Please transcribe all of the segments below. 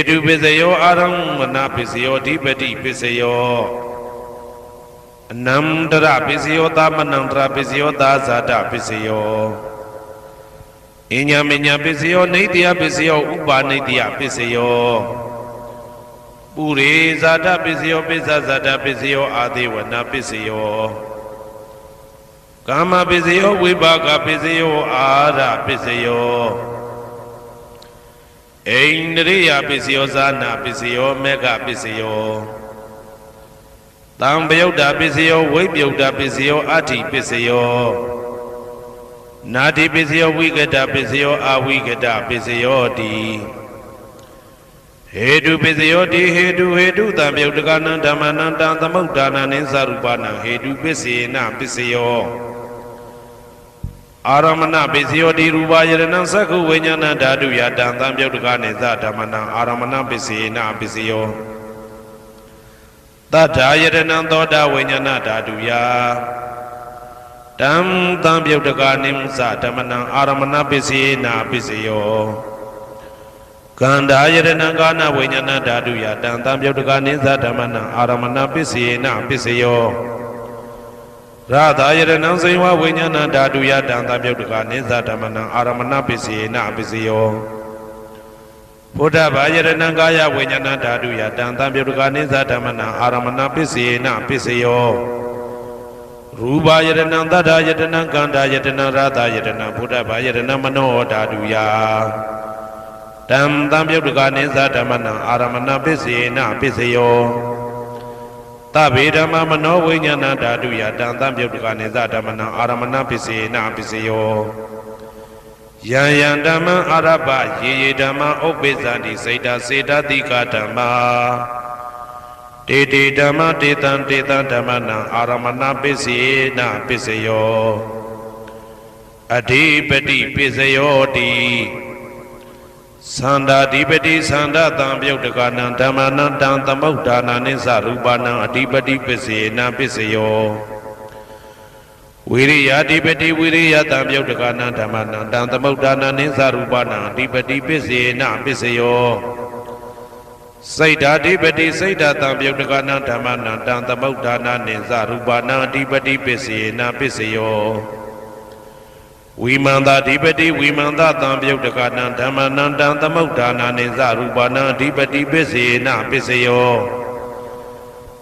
Hedu Pisayo Aramana Pisayo Dipati Pisayo Namdra Pisayo Tamanandra Pisayo Dazada Pisayo Inyaminya Pisayo Nidya Pisayo Upa Nidya Pisayo Puri Zada Pisayo Pisa Zada Pisayo Adiwana Pisayo Kama Pisayo Vibhaga Pisayo Ara Pisayo Indriya Pisayo Zana Pisayo Mega Pisayo Tambyoda Pisayo Vibyoda Pisayo Ati Pisayo Nadi Pisayo Vigada Pisayo Avigada Pisayo Di Hedu Pisayo Di Hedu Tambyodakanam Dhamanam Tamudana Nisarupana Hedu Pisena Pisayo Aramana Pisayo Di Rubayana Saku Vinyana Dadu Yadam Tambyodakanam Dhamanam Aramana Pisena Pisayo Tadayana Thoda Vinyana Dadu Ya Dam Tambyodakanam Dhamanam Aramana Pisena Pisayo Gandayana Gana Vinyana Dadu Yadam Tambyodakanam Dhamanam Aramana Pisena Pisayo Radhayana Saiva Vinyana Dadu Yadam Tambyodakanam Dhamanam Aramana Pisena Pisayo Buddha Vajrana Gaya Vinyana Dadu Yadam Tambyodakanam Dhamanam Aramana Pisena Pisayo Rubayana Dadayana Gandayana Radhayana Buddha Vajrana Mano Dadu Ya Dam Tambyodakanam Dhamanam Aramana Pisena Pisayo Tabedama Mano Vinyana Dadu Yadam Tambyodakanam Dhamanam Aramana Pisena Pisayo Yayandama Araba Ye Dhamma Obezandi Saita Seda Dika Dhamma Dede Dhamma Detan Dhamanam Aramana Pisena Pisayo Adipati Pisayo Di Sanda Dipati Sanda Tambyodakanam Dhamanam Tamudana Nisarupana Adipati Pisena Pisayo Viriya Dipati Viriya Tambyodakanam Dhamanam Tamudana Nisarupana Adipati Pisena Pisayo Saita Dipati Saita Tambyodakanam Dhamanam Tamudana Nisarupana Adipati Pisena Pisayo Vimanda Dipati Vimanda Tambyodakanam Dhamanam Tamudana Nisarupana Adipati Pisena Pisayo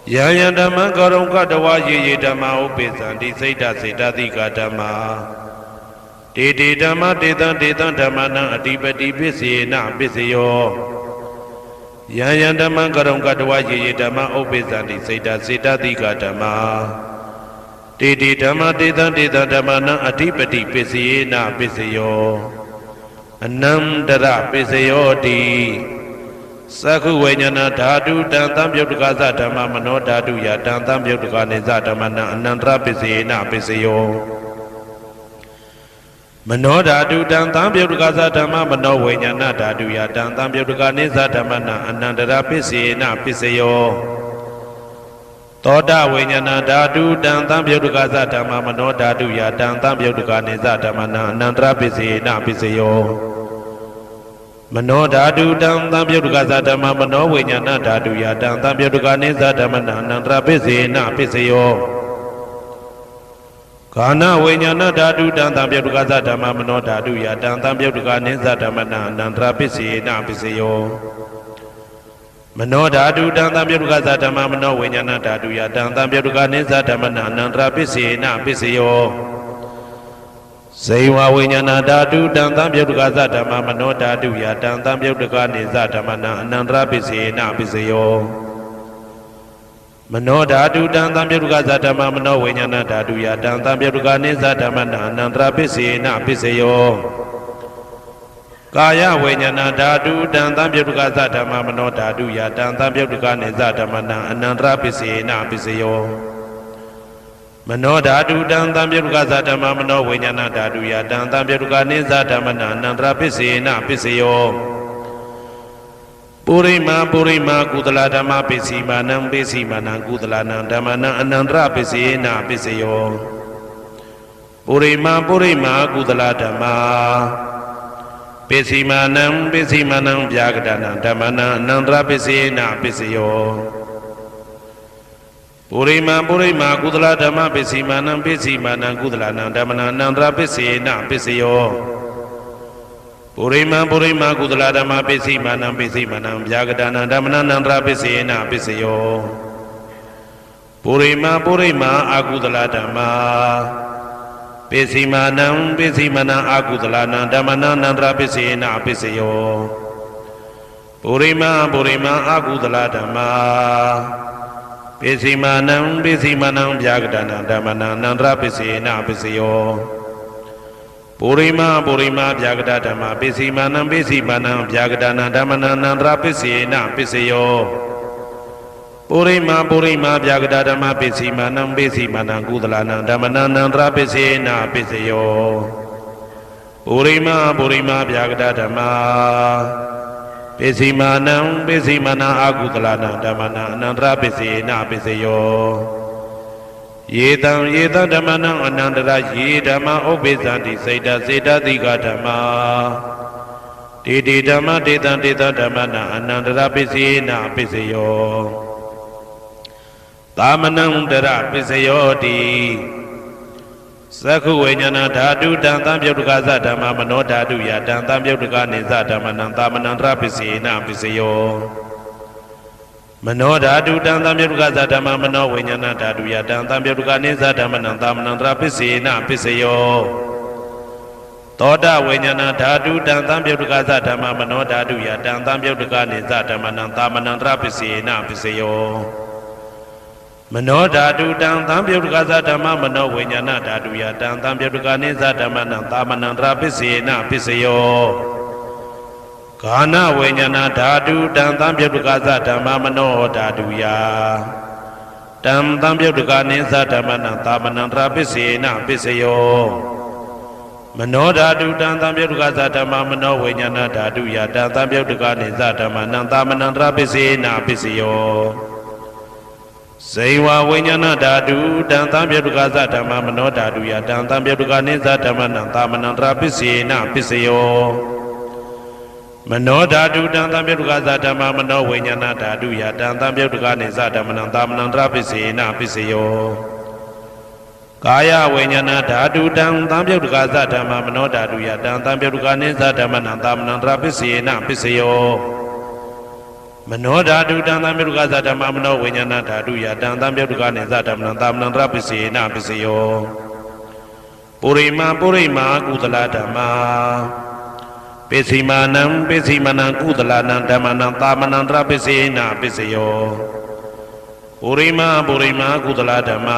Yayandama Garonga Dawa Ye Dhamma Upezandi Saita Saita Dika Dhamma Dede Dhamma Detan Dhamanam Adipati Pisena Pisayo Yayandama Garonga Dawa Ye Dhamma Upezandi Saita Saita Dika Dhamma Dede Dhamma Detan Dhamanam Adipati Pisena Pisayo Anandara Pisayo Di Saku Vinyana Dadu Dan Tambyodakanam Dhamma Mano Dadu Yadam Tambyodakanam Dhamanam Anandra Pisena Pisayo Mano Dadu Dan Tambyodakanam Dhamma Mano Vinyana Dadu Yadam Tambyodakanam Dhamanam Anandra Pisena Pisayo Toda Vinyana Dadu Dan Tambyodakanam Dhamma Mano Dadu Yadam Tambyodakanam Dhamanam Anandra Pisena Pisayo Mano Dadu Dan Tambyodakanam Dhamma Mano Vinyana Dadu Yadam Tambyodakanam Dhamanam Anandra Pisena Pisayo Kana Vinyana Dadu Dan Tambyodakanam Dhamma Mano Dadu Yadam Tambyodakanam Dhamanam Anandra Pisena Pisayo Mano Dadu Dan Tambyodakanam Dhamma Mano Vinyana Dadu Yadam Tambyodakanam Dhamanam Anandra Pisena Pisayo Saiva Vinyana Dadu Dan Tambyodakanam Dhamma Mano Dadu Yadam Tambyodakanam Dhamanam Anandra Pisena Pisayo Mano Dadu Dan Tambyodakanam Dhamma Mano Vinyana Dadu Yadam Tambyodakanam Dhamanam Anandra Pisena Pisayo Kaya Vinyana Dadu Dan Tambyodakanam Dhamma Mano Dadu Yadam Tambyodakanam Dhamanam Anandra Pisena Pisayo Mano Dadu Dan Tambyodakanam Dhamma Mano Vinyana Dadu Yadam Tambyodakanam Dhamanam Anandra Pisena Pisayo Purima Kudala Dhamma Pisimanam Pisimanam Kudalanam Dhamanam Anandra Pisena Pisayo Purima Kudala Dhamma ပိစီမာနံပိစီမာနံဗျာကတနာဓမ္မနာအနန္တရပိစေနပိစယောပုရိမာပုရိမာကုသလဓမ္မပိစီမာနံပိစီမာနံကုသလနံဓမ္မနာအနန္တရပိစေနပိစယောပုရိမာပုရိမာကုသလဓမ္မပိစီမာနံပိစီမာနံဗျာကတနာဓမ္မနာအနန္တရပိစေနပိစယောပုရိမာပုရိမာအာကုသလဓမ္မပိစီမာနံပိစီမာနံအာကုသလနံဓမ္မနာအနန္တရပိစေနပိစယောပုရိမာပုရိမာအာကုသလဓမ္မပိစီမာနံပိစီမာနံဗျာကတနာဓမ္မနာအနန္တရပိစေနပိစယောပုရိမာပုရိမာဗျာကတဓမ္မပိစီမာနံပိစီမာနံဗျာကတနာဓမ္မနာအနန္တရပိစေနပိစယောပုရိမာပုရိမာဗျာကတဓမ္မပိစီမာနံပိစီမာနံကုသလနံဓမ္မနာအနန္တရပိစေနပိစယောပုရိမာပုရိမာဗျာကတဓမ္မပိစီမာနံပိစီမာနံအာကုသလနံဓမ္မနာအနန္တရပိစေနပိစယောယေတံဓမ္မနံအနန္တရယေဓမ္မဥပ္ပိသန္တိစေတစေတတိကဓမ္မတေတေဓမ္မတေတံဓမ္မနံအနန္တရပိစေနပိစယောသာမနံတရပိစယောတိသက္ခုဝိညာဏဓာတုတံသံပြုတ်တကသဓမ္မမနောဓာတုယတံသံပြုတ်တကနေသဓမ္မနံသာမနံတရပိစေနပိစယောမနောဓာတုတံသံပြုတ်တကသဓမ္မမနောဝိညာဏဓာတုယတံသံပြုတ်တကနေသဓမ္မနံသာမနံတရပိစေနပိစယောသောတဝိညာဏဓာတုတံသံပြုတ်တကသဓမ္မမနောဓာတုယတံသံပြုတ်တကနေသဓမ္မနံသာမနံတရပိစေနပိစယောမနောဓာတုတံသံပြုတ်တကသဓမ္မမနောဝိညာဏဓာတုယတံသံပြုတ်တကနေသဓမ္မနံသာမနံတရပိစေနပိစယောဂာနဝိညာဏဓာတုတံသံပြုတ်တကသဓမ္မမနောဓာတုယတံသံပြုတ်တကနေသဓမ္မနံသာမနံတရပိစေနပိစယောမနောဓာတုတံသံပြုတ်တကသဓမ္မမနောဝိညာဏဓာတုယတံသံပြုတ်တကနေသဓမ္မနံသာမနံတရပိစေနပိစယောဇေဝဝိညာဏဓာတုတံသံပြုတ်တကသဓမ္မမနောဓာတုယတံသံပြုတ်တကနေသဓမ္မနံသာမနံတရပိစေနပိစယောမနောဓာတုတံသံပြုတ်တကသဓမ္မမနောဝိညာဏဓာတုယတံသံပြုတ်တကနေသဓမ္မနံသာမနံတရပိစေနပိစယောကာယဝိညာဏဓာတုတံသံပြုတ်တကသဓမ္မမနောဓာတုယတံသံပြုတ်တကနေသဓမ္မနံသာမနံတရပိစေနပိစယောမနောဓာတုတံသံပြုတ်တကသဓမ္မမနောဝိညာဏဓာတုယတံသံပြုတ်တကနေသဓမ္မနံသာမနံတရပိစေနပိစယောပုရိမာပုရိမာကုသလဓမ္မပိစီမာနံပိစီမာနံကုသလနံဓမ္မနံသာမနံတရပိစေနပိစယောပုရိမာပုရိမာကုသလဓမ္မ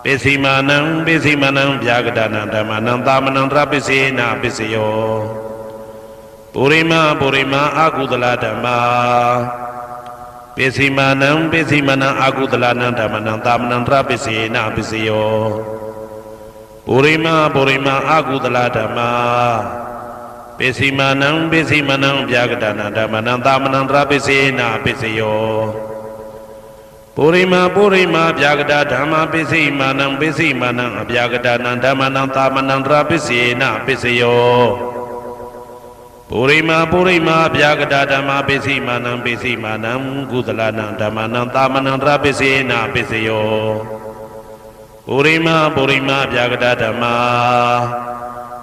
ပိစီမာနံပိစီမာနံဗျာကတနာဓမ္မနံသာမနံတရပိစေနပိစယောပုရိမာပုရိမာအာကုသလဓမ္မပိစီမာနံပိစီမာနံအာကုသလနံဓမ္မနံသာမနံတရပိစေနပိစယောပုရိမာပုရိမာအာကုသလဓမ္မပိစီမာနံပိစီမာနံဗျာကတနာဓမ္မနံသာမနံတရပိစေနပိစယောပုရိမာပုရိမာဗျာကတဓမ္မပိစီမာနံပိစီမာနံအဗျာကတနာဓမ္မနံသာမနံတရပိစေနပိစယောပုရိမာပုရိမာဗျာကတဓမ္မပိစီမာနံပိစီမာနံကုသလနံဓမ္မနံသာမနံတရပိစေနပိစယောပုရိမာပုရိမာဗျာကတဓမ္မ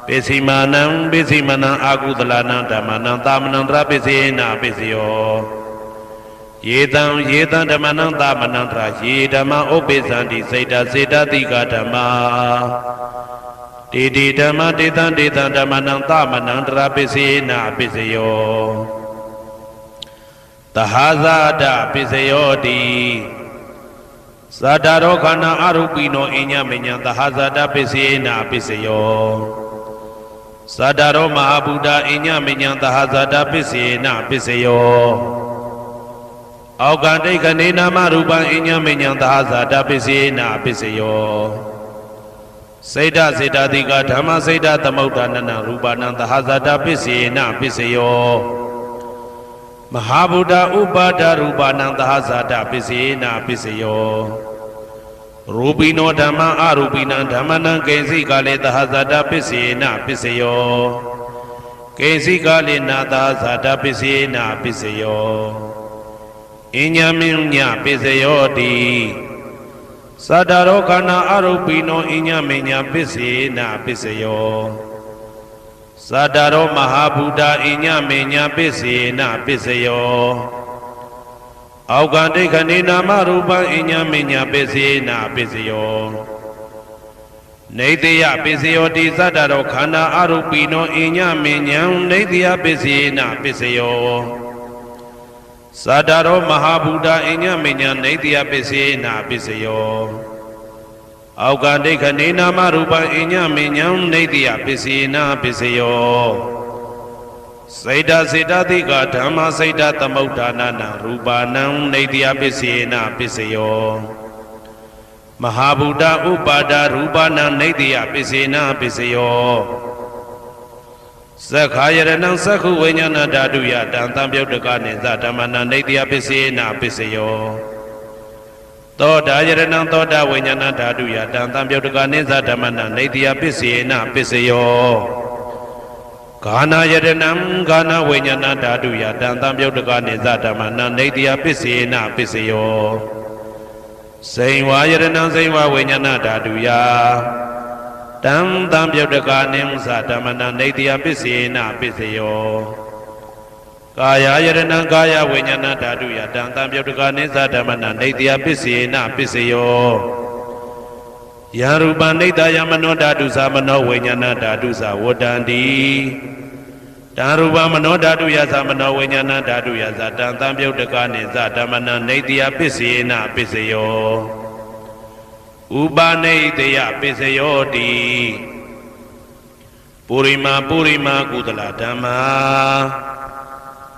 ပိစီမာနံပိစီမာနံအာကုသလနံဓမ္မနံသာမနံတရပိစေနပိစယောယေတံဓမ္မနံသာမနံတရယေဓမ္မဥပ္ပိသန္တိစေတစေတတိကဓမ္မတေတေဓမ္မတေတံဓမ္မနံသာမနံတရပိစေနပိစယောသဟာဇာတပိစယောတိသတ္တရောခန္ဓာအရူပိနောအညမညံသဟာဇာတပိစေနပိစယောသတ္တရောမဟာဗုဒ္ဓအညမညံသဟာဇာတပိစေနပိစယောအောက်ကတိတ်ကနေနာမရူပံအညမညံသဟာဇာတပိစေနပိစယောစေတစေတတိကဓမ္မစေတသမုဋ္ဌာနနရူပနံသဟာဇာတပိစေနပိစယောမဟာဗုဒ္ဓဥပါဒရူပနံသဟာဇာတပိစေနပိစယောရူပိနောဓမ္မအရူပိနံဓမ္မနံကိဉ္စိကလေသဟာဇာတပိစေနပိစယော ကိစီကလိနာသာဇာတပစ္စယေနပစ္စယောအညမင်းညပစ္စယောတိသတ္တရောခန္ဓာအရုပိနောအညမညပစ္စေနပစ္စယောသတ္တရောမဟာဗုဒ္ဓအညမညပစ္စေနပစ္စယောအောက်ကဒိဋ္ဌနေနာမရူပံအညမညပစ္စေနပစ္စယောနေတယပစ္စယောတိသတ္တရောခန္ဓာအရုပိနောအညမညံနေတယပစ္စေနပစ္စယောသတ္တရောမဟာဗုဒ္ဓအညမညနေတယပစ္စေနပစ္စယောအောက်ကဒိဋ္ဌနေနာမရူပံအညမညံနေတယပစ္စေနပစ္စယောစေတစေတသိကဓမ္မစေတသမုဋ္ဌာနာနာရူပနံနေတယပစ္စေနပစ္စယောမဟာဗုဒ္ဓဥပါဒရူပနံနေတယပစ္စေနပစ္စယောသက္ခာယရဏံသက္ခုဝိညာဏဓာတုယတံတံပြုတ်တကနိသဓမ္မနံနေတယပစ္စေနပစ္စယောသောတာယရဏံသောတာဝိညာဏဓာတုယတံတံပြုတ်တကနိသဓမ္မနံနေတယပစ္စေနပစ္စယောဂာနာယရဏံဂာနာဝိညာဏဓာတုယတံတံပြုတ်တကနိသဓမ္မနံနေတယပစ္စေနပစ္စယောစိန်ဝါယရဏံစိန်ဝါဝိညာဏဓာတုယတံတံပြုတ်တကနိသဓမ္မနံနေတယပစ္စေနပစ္စယောကာယယရဏံကာယဝိညာဏဓာတုယတံတံပြုတ်တကနိသဓမ္မနံနေတယပစ္စေနပစ္စယောယံရူပံနေတယမနောဓာတုသမနောဝိညာဏဓာတုသဝတ္တန္တိတံရူပမနောဓာတုယသမနောဝိညာဏဓာတုယသတံတံပြုတ်တကနိသဓမ္မနံနေတယပစ္စေနပစ္စယောဥပနိတယပစ္စယောတိပုရိမာပုရိမာကုသလဓမ္မာ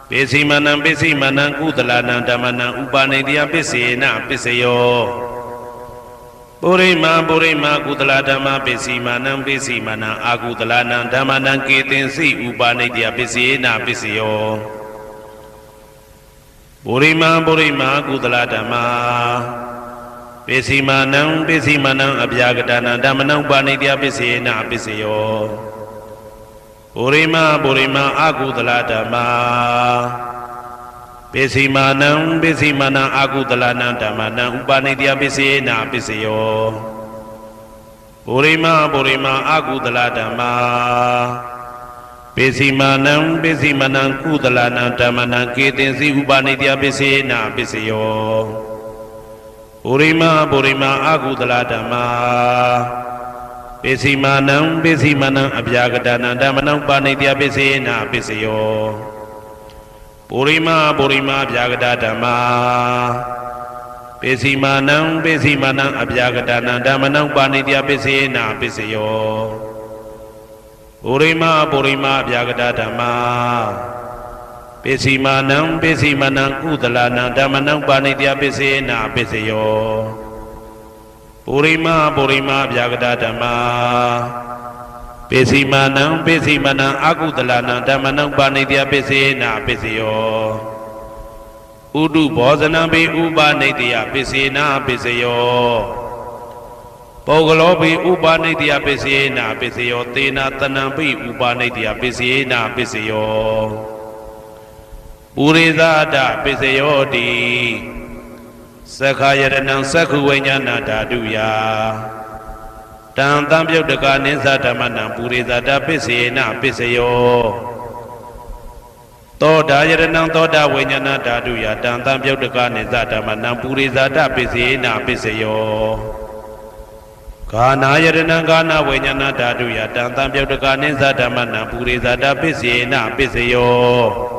ပိစိမနံပိစိမနံကုသလနံဓမ္မနံဥပနိတယပစ္စေနပစ္စယောပုရိမာပုရိမာကုသလဓမ္မာပိစိမနံပိစိမနံအာကုသလနံဓမ္မနံကေတင်စိဥပနိတယပစ္စေနပစ္စယောပုရိမာပုရိမာကုသလဓမ္မာပိစိမနံပိစိမနံအဗျာကတနံဓမ္မနံဥပနိတယပစ္စေနပစ္စယောပုရိမာပုရိမာအာကုသလဓမ္မာပိစိမနံပိစိမနံအာကုသလနံဓမ္မနံဥပနိတယပစ္စေနပစ္စယောပုရိမာပုရိမာအာကုသလဓမ္မာပိစိမနံပိစိမနံကုသလနံဓမ္မနံကေတင်စီဥပနိတယပစ္စေနပစ္စယောပုရိမာပုရိမာအာကုသလဓမ္မာပိစိမနံပိစိမနံအဗျာကတနံဓမ္မနံဥပနိတယပစ္စေနပစ္စယောပုရိမာပုရိမာအဗျာကတဓမ္မာပိစိမနံပိစိမနံအဗျာကတနံဓမ္မနံဥပနိတယပစ္စေနပစ္စယောပုရိမာပုရိမာအဗျာကတဓမ္မာပိစိမနံပိစိမနံကုသလနံဓမ္မနံဥပနိတယပစ္စေနပစ္စယောပုရိမာပုရိမာအဗျာကတဓမ္မာပိစိမနံပိစိမနံအာကုသလနံဓမ္မနံဥပနိတယပစ္စေနပစ္စယောဥဒုဘောဇနံပိဥပနိတယပစ္စေနပစ္စယောပုဂ္ဂလောပိဥပနိတယပစ္စေနပစ္စယောသေနတနံပိဥပနိတယပစ္စေနပစ္စယောပုရိသဒပစ္စယောတိသက္ခာယရဏံသက္ခုဝိညာဏဓာတုယတံတံပြုတ်တကနိသဓမ္မနံပုရိသဒပစ္စေနပစ္စယောသောတာယရဏံသောတာဝိညာဏဓာတုယတံတံပြုတ်တကနိသဓမ္မနံပုရိသဒပစ္စေနပစ္စယောဂာနာယရဏံဂာနာဝိညာဏဓာတုယတံတံပြုတ်တကနိသဓမ္မနံပုရိသဒပစ္စေနပစ္စယော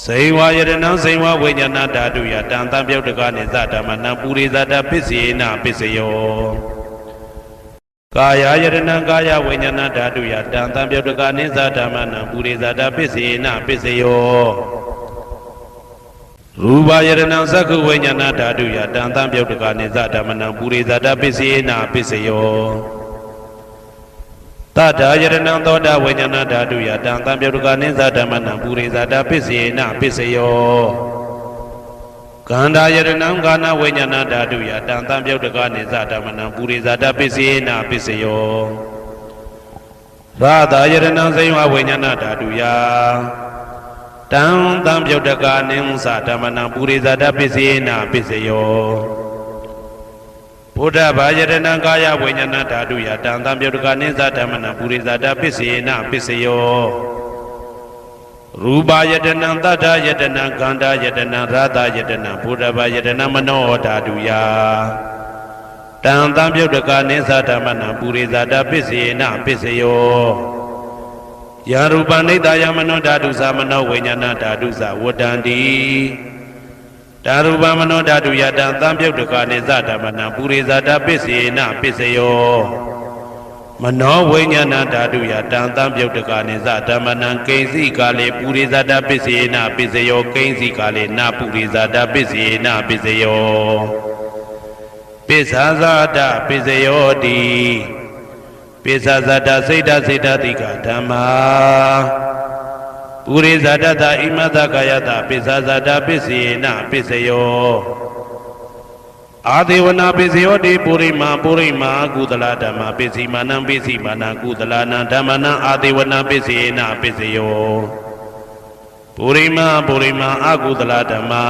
စေဝါယရဏံစေဝဝိညာဏဓာတုယတံတံပြုတ်တကနိသဓမ္မနံပုရိသဒပစ္စေနပစ္စယောကာယယရဏံကာယဝိညာဏဓာတုယတံတံပြုတ်တကနိသဓမ္မနံပုရိသဒပစ္စေနပစ္စယောရူပယရဏံသက္ခုဝိညာဏဓာတုယတံတံပြုတ်တကနိသဓမ္မနံပုရိသဒပစ္စေနပစ္စယောတထာယရဏံသောတာဝိညာဏဓာတုယတံတံပြုတ်တကနိသဓမ္မနံပုရိသဒပစ္စေနပစ္စယောကန္တာယရဏံကာနဝိညာဏဓာတုယတံတံပြုတ်တကနိသဓမ္မနံပုရိသဒပစ္စေနပစ္စယော ရာသာယရဏံစိယဝိညာဏဓာတုယတံတံပြုတ်တကာနိသဓမ္မနံပုရိသတပစ္စေနပစ္စယောဘုဒ္ဓဘာယရဏံကာယဝိညာဏဓာတုယတံတံပြုတ်တကာနိသဓမ္မနံပုရိသတပစ္စေနပစ္စယောရူပယတနံတတ္ထယတနံခန္ဓာယတနံရာသယတနံဘုဒ္ဓဘာယတနံမနောဓာတုယတံတံပြုတ်တကာနိသဓမ္မနံပုရိသတပစ္စေနပစ္စယောယရူပနိတယမနောဓာတုသမနောဝိညာဏဓာတုသဝတ္တန္တိဓာရူပမနောဓာတုယတံတံပြုတ်တကာနိသဓမ္မနံပုရိသတပစ္စေနပစ္စယောမနောဝိညာဏဓာတုယတံတံပြုတ်တကာနိသဓမ္မနံကိဉ္စီကာလေပုရိသတပစ္စေနပစ္စယောကိဉ္စီကာလေနပုရိသတပစ္စေနပစ္စယောပစ္ဆာဇာတပစ္စယောတိပစ္ဆာဇာတစိတ်တစိတ်တတိကဓမ္မာပုရိသတတဣမတကာယတပစ္ဆာဇာတပစ္စေနပစ္စယောအာဒေဝနာပစ္စယောတိပုရိမာကုသလဓမ္မာပစ္စည်းမာနံပစ္စည်းမာနံကုသလနံဓမ္မနံအာဒေဝနာပစ္စေနပစ္စယောပုရိမာအကုသလဓမ္မာ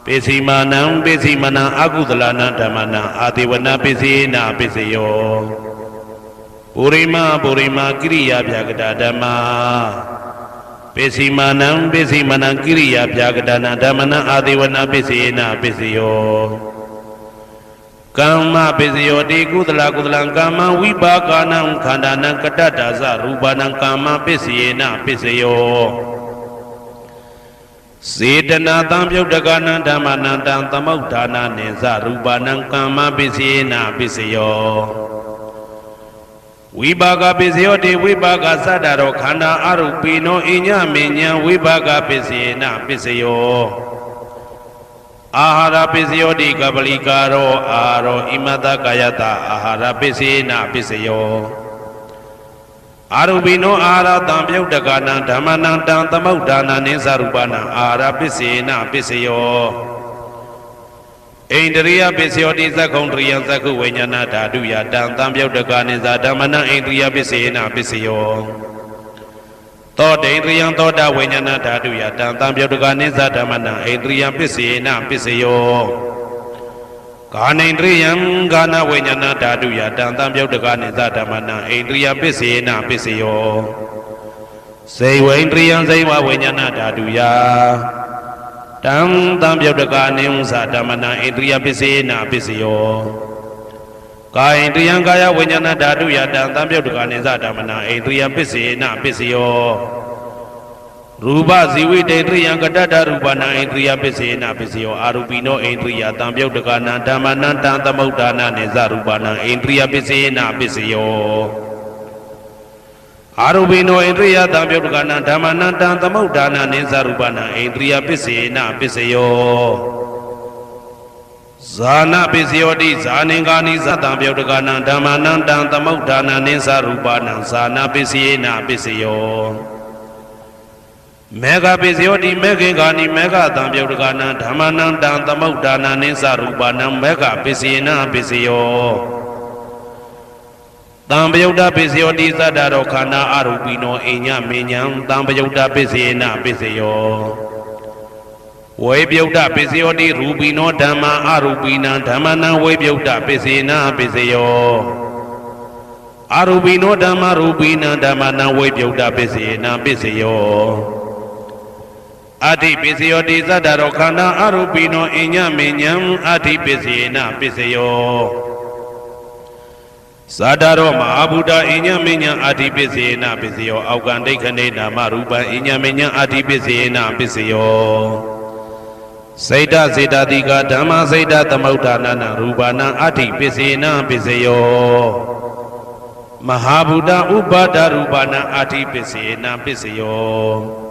ပစ္စည်းမာနံပစ္စည်းမာနံအကုသလနံဓမ္မနံအာဒေဝနာပစ္စေနပစ္စယောပုရိမာကိရိယာဗျာကတာဓမ္မာပစ္စည်းမာနံကိရိယာဗျာကတာနံဓမ္မနံအာဒေဝနာပစ္စေနပစ္စယောကမ္မပစ္စယောတိကုသလကမ္မဝိပါကနံခန္ဓာနံကတ္တဒါဇရူပနံကမ္မပစ္စေနပစ္စယောစေတနာတံပြုတ်တကနံဓမ္မနံတံသမုဋ္ဌာနာနိသရူပနံကမ္မပစ္စေနပစ္စယောဝိပါကပစ္စယောတိဝိပါကသတ္တရောခန္ဓာအရုပိနောအညမေညံဝိပါကပစ္စေနပစ္စယောအာဟာရပစ္စယောတိကပလိကာရောအာရောဣမတကာယတအာဟာရပစ္စေနပစ္စယောအာရုပိနောအာဟာရတံပြုတ်တကနံဓမ္မနံတံသမုဋ္ဌာနာနိသရူပနံအာဟာရပစ္စေနပစ္စယောဣန္ဒရိယပစ္စယောတိသက္ကုံတရိယသက္ခုဝိညာဏဓာတုယတံတံပြုတ်တကနိသဓမ္မနံဣန္ဒရိယပစ္စေနပစ္စယောသောတေန္ဒရိယသောတဝိညာဏဓာတုယတံတံပြုတ်တကနိသဓမ္မနံဣန္ဒရိယပစ္စေနပစ္စယောကာနိန္ဒရိယကာနဝိညာဏဓာတုယတံတံပြုတ်တကနိသဓမ္မနံဣန္ဒရိယပစ္စေနပစ္စယောဇေဝိန္ဒရိယဇေဝဝိညာဏဓာတုယတံတံပြုတ်တကနိသဓမ္မနံဣန္ဒရိယပစ္စေနပစ္စယောကာယိန္ဒရိယကာယဝိညာဏဓာတုယတံတံပြုတ်တကနိသဓမ္မနံဣန္ဒရိယပစ္စေနပစ္စယောရူပဇီဝိတေန္ဒရိယကတ္တရူပနံဣန္ဒရိယပစ္စေနပစ္စယောအာရူပိနောဣန္ဒရိယတံပြုတ်တကနံဓမ္မနံတံသမုဋ္ဌာနာနိသရူပနံဣန္ဒရိယပစ္စေနပစ္စယောအာရူပိနောဣန္ဒရိယတံပြုတ်တကနံဓမ္မနံတံသမုဋ္ဌာနာနိသရူပနံဣန္ဒရိယပစ္စေနပစ္စယောဇာနာပစ္စယောတိဇာနိကာနိသတံပြုတ်တကနံဓမ္မနံတံသမုဋ္ဌာနာနိသရူပနံဇာနာပစ္စေနပစ္စယောမေဃပစ္စယောတိမေခေကာနိမေဃတံပြုတ်တကနံဓမ္မနံတံသမုဋ္ဌာနာနိသရူပနံမေဃပစ္စေနပစ္စယောတံပယုတ်တပစ္စယောတိသတ္တရောခန္ဓာအရူပိနောအိညမေညံတံပယုတ်တပစ္စေနပစ္စယောဝေပယုတ်တပစ္စယောတိရူပိနောဓမ္မာအရူပိနံဓမ္မနံဝေပယုတ်တပစ္စေနပစ္စယောအရူပိနောဓမ္မာရူပိနံဓမ္မနံဝေပယုတ်တပစ္စေနပစ္စယောအဋ္ဌိပစ္စယောတိသတ္တရောခန္ဓာအရူပိနောအိညမေညံအဋ္ဌိပစ္စေနပစ္စယောဇာတရောမဟာဗုဒ္ဓအိညမေညံအဋ္ဌိပစ္စေနပစ္စယောအောက်ကံဒိဋ္ဌိနေနာမရူပံအိညမေညံအဋ္ဌိပစ္စေနပစ္စယောစိတ်တစေတတိကဓမ္မစိတ်တသမုဋ္ဌာနာနရူပနာအဋ္ဌိပစ္စေနပစ္စယောမဟာဗုဒ္ဓဥပါဒရူပနာအဋ္ဌိပစ္စေနပစ္စယော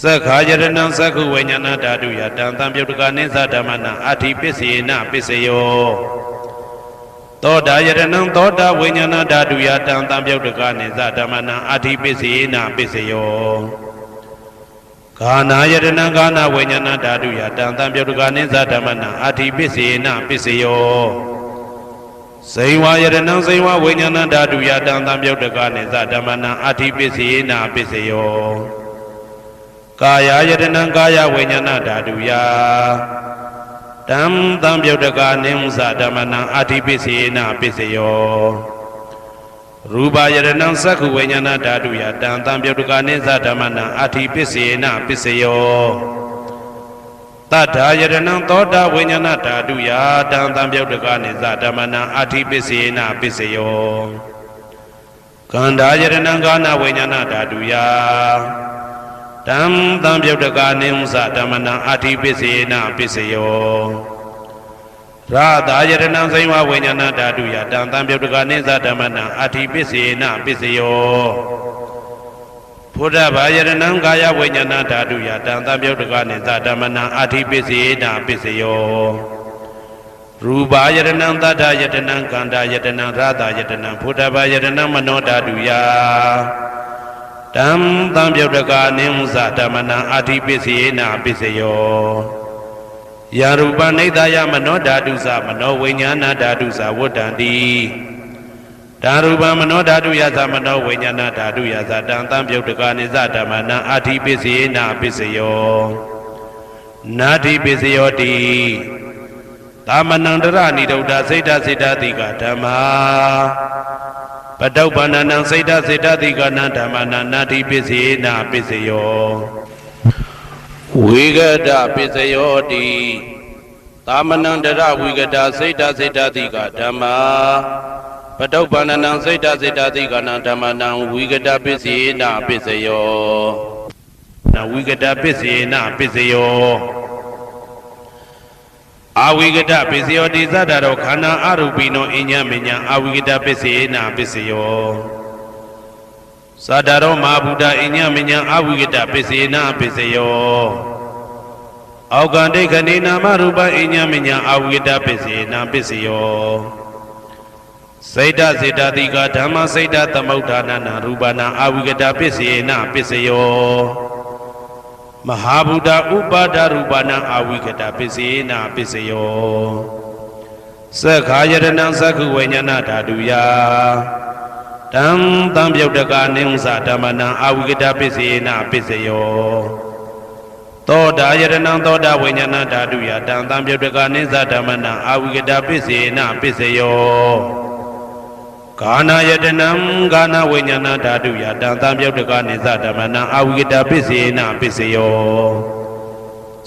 သက္ခာယရဏံသက္ခုဝိညာဏဓာတုယတံတံပြုတ်တကနိသဓမ္မနံအဋ္ဌိပစ္စေနပစ္စယောသောတာယရဏံသောတာဝိညာဏဓာတုယတံတံပြုတ်တကနိသဓမ္မနံအဋ္ဌိပစ္စေနပစ္စယောဂာနာယရဏံဂာနာဝိညာဏဓာတုယတံတံပြုတ်တကနိသဓမ္မနံအဋ္ဌိပစ္စေနပစ္စယော စိန်ဝါယတနံစိန်ဝါဝိညာဏဓာတုယတံသံပြုတ်တကနိသဓမ္မနံအဋ္ဌိပစ္စေနာပစ္စယောကာယယတနံကာယဝိညာဏဓာတုယတံသံပြုတ်တကနိသဓမ္မနံအဋ္ဌိပစ္စေနာပစ္စယောရူပယတနံသက္ခုဝိညာဏဓာတုယတံသံပြုတ်တကနိသဓမ္မနံအဋ္ဌိပစ္စေနာပစ္စယောတတ္ထာယတနံသောတာဝိညာဏဓာတုယတံသံပြုတ်တကနိသဓမ္မနံအဋ္ဌိပစ္စေနာပစ္စယောကန္ဓာယတနံကာနဝိညာဏဓာတုယတံသံပြုတ်တကနိသဓမ္မနံအဋ္ဌိပစ္စေနာပစ္စယောရာသာယတနံစိန်ဝဝိညာဏဓာတုယတံသံပြုတ်တကနိသဓမ္မနံအဋ္ဌိပစ္စေနာပစ္စယောဘုဒ္ဓဘာယတနံကာယဝိညာဏဓာတုယတံသံပြုတ်တကနိသဓမ္မနံအဋ္ဌိပစ္စေနာပစ္စယောရူပယတနံသတ္တယတနံကန္တာယတနံရာသယတနံဘုဒ္ဓဘာယတနံမနောဓာတုယတံသံပြုတ်တကနိသဓမ္မနံအဋ္ဌိပစ္စေနာပစ္စယောယာရူပနိဒာယမနောဓာတုသမနောဝိညာဏဓာတုသဝတ္တံတိဓာရူပမနောဓာတုယသမနောဝိညာဏဓာတုယသတံသံပြုတ်တကနိသဓမ္မနံအဋ္ဌိပစ္စေနာပစ္စယောနာတိပစ္စယောတိသာမဏံတရဏိဒုဒ္ဓစိတ်တစေတတိကဓမ္မာပတုပ္ပန္နံစိတ်တစေတတိကနံဓမ္မနံနာတိပစ္စေနာပစ္စယောဝိဂဒပစ္စယောတိသာမဏံတရဝိဂဒစိတ်တစေတတိကဓမ္မာပတုပ္ပန္နံစိတ်တစေတတိကနံဓမ္မနံဝိဂဒပစ္စေနာပစ္စယောနဝိဂဒပစ္စေနာပစ္စယောအဝိဂဒပစ္စယောတိသတ္တရောခန္ဓာအရူပိနောအညမညာအဝိဂဒပစ္စေနာပစ္စယောသတ္တရောမဟာဗုဒ္ဓအညမညာအဝိဂဒပစ္စေနာပစ္စယောအောက်ကန္တိခဏိနာမရူပအညမညာအဝိဂဒပစ္စေနာပစ္စယောစိတ်တစေတတိကဓမ္မစိတ်တသမုဋ္ဌာနနာရူပနာအဝိဂဒပစ္စေနာပစ္စယောမဟာဗုဒ္ဓဥပါဒရူပနာအဝိဂဒပစ္စေနာပစ္စယောသက္ခာယတနံသက္ခုဝိညာဏဓာတုယတံသံပြုတ်တကနိသဓမ္မနံအဝိဂဒပစ္စေနာပစ္စယောသောတာယတနံသောတာဝိညာဏဓာတုယတံသံပြုတ်တကနိသဓမ္မနံအဝိဂဒပစ္စေနာပစ္စယောကာနာယတနံကာနဝိညာဏဓာတုယတံသံပြုတ်တကနိသဓမ္မနံအဝိဂဒပစ္စေနာပစ္စယော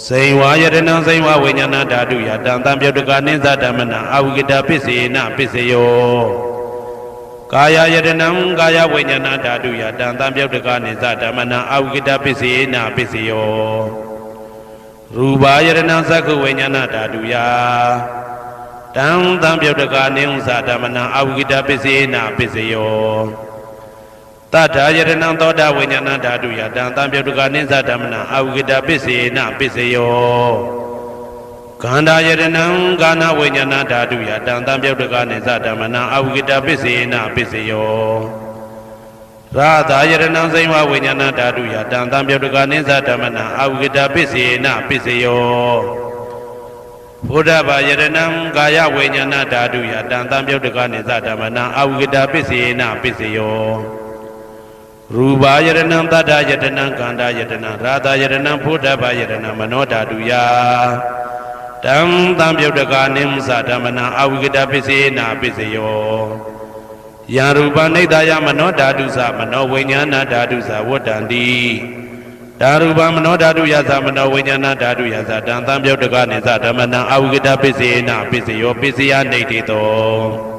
စိန်ဝါယတနံစိန်ဝဝိညာဏဓာတုယတံသံပြုတ်တကနိသဓမ္မနံအဝိဂဒပစ္စေနာပစ္စယောကာယယတနံကာယဝိညာဏဓာတုယတံသံပြုတ်တကနိသဓမ္မနံအဝိဂဒပစ္စေနာပစ္စယောရူပယတနံသက္ခုဝိညာဏဓာတုယတံသံပြုတ်တကနိသဓမ္မနံအဝိဂဒပစ္စေနာပစ္စယောတတ္ထာယတနံသောတာဝိညာဏဓာတုယတံသံပြုတ်တကနိသဓမ္မနံအဝိဂဒပစ္စေနာပစ္စယောကန္ဓာယတနံကာနဝိညာဏဓာတုယတံသံပြုတ်တကနိသဓမ္မနံအဝိဂဒပစ္စေနာပစ္စယောရာသာယတနံစိန်ဝဝိညာဏဓာတုယတံသံပြုတ်တကနိသဓမ္မနံအဝိဂဒပစ္စေနာပစ္စယောဘုဒ္ဓဘာယတနံကာယဝိညာဏဓာတုယတံသံပြုတ်တကနိသဓမ္မနံအဝိဂဒပစ္စေနာပစ္စယောရူပယတနံတတ္တယတနံကန္တာယတနံရာသယတနံဘုဒ္ဓဘာယတနံမနောဓာတုယတံသံပြုတ်တကနိသဓမ္မနံအဝိဂဒပစ္စေနာပစ္စယောယံရူပနိဒာယမနောဓာတုသမနောဝိညာဏဓာတုသဝတ္တံတိဓာရူပမနောဓာတုယသမနောဝိညာဏဓာတုယသတံသံပြုတ်တကနိသဓမ္မနံအဝိဂဒပစ္စေနာပစ္စယောပစ္စယနိဋ္ဌိတော